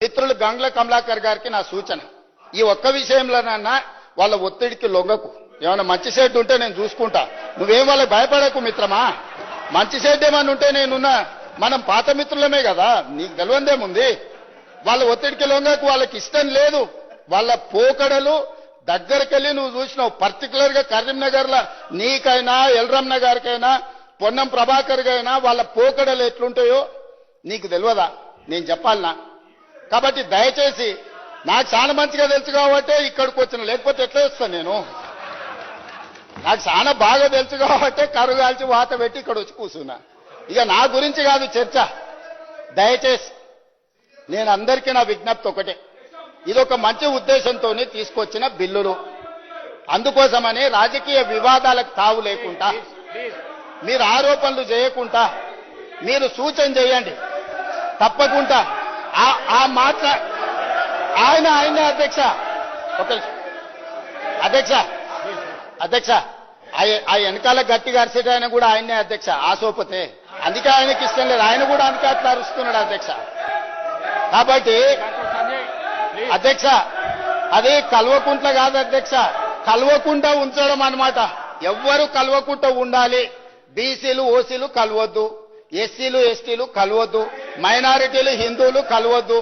మిత్రులు గంగ్ల కమలాకర్ గారికి నా సూచన, ఈ ఒక్క విషయంలోనన్నా వాళ్ళ ఒత్తిడికి లొంగకు. ఏమైనా మంచి షెడ్ ఉంటే నేను చూసుకుంటా, నువ్వేం వాళ్ళకి భయపడకు మిత్రమా. మంచి షెడ్ ఏమన్నా ఉంటే నేనున్నా, మనం పాత మిత్రులమే కదా, నీకు తెలియందేముంది. వాళ్ళ ఒత్తిడికి లొంగకు, వాళ్ళకి ఇష్టం లేదు. వాళ్ళ పోకడలు దగ్గరకెళ్ళి నువ్వు చూసినావు. పర్టికులర్ గా కరీంనగర్ లో నీకైనా ఎల్రమ్న గారికైనా పొన్నం ప్రభాకర్ గైనా వాళ్ళ పోకడలు ఎట్లుంటాయో నీకు తెలియదా, నేను చెప్పాలనా? కాబట్టి దయచేసి, నాకు చాలా మంచిగా తెలుసు కాబట్టి ఇక్కడికి వచ్చిన, లేకపోతే ఎట్లా వస్తాను నేను? నాకు చాలా బాగా తెలుసు కాబట్టి కరుగాల్చి వాత పెట్టి ఇక్కడ వచ్చి కూర్చున్నా. ఇక నా గురించి కాదు చర్చ. దయచేసి నేను అందరికీ నా విజ్ఞప్తి ఒకటే, ఇదొక మంచి ఉద్దేశంతో తీసుకొచ్చిన బిల్లులు. అందుకోసమని రాజకీయ వివాదాలకు తావు లేకుండా, మీరు ఆరోపణలు చేయకుండా మీరు సూచన చేయండి. తప్పకుండా ఆ మాట ఆయనే అధ్యక్ష. ఒక అధ్యక్ష ఆ వెనకాల గట్టిగా అరిసేట ఆయన కూడా ఆయనే అధ్యక్ష, ఆసోపతే. అందుకే ఆయనకి ఇష్టం లేదు, ఆయన కూడా అందుకే అట్లా అరుస్తున్నాడు అధ్యక్ష. కాబట్టి అధ్యక్ష, అది కల్వకుంట్ల కాదు అధ్యక్ష, కల్వకుండా ఉంచడం అన్నమాట. ఎవ్వరు కల్వకుండా ఉండాలి. బీసీలు ఓసీలు కలవద్దు, ఎస్సీలు ఎస్టీలు కలవద్దు, మైనారిటీలు హిందువులు కలవద్దు.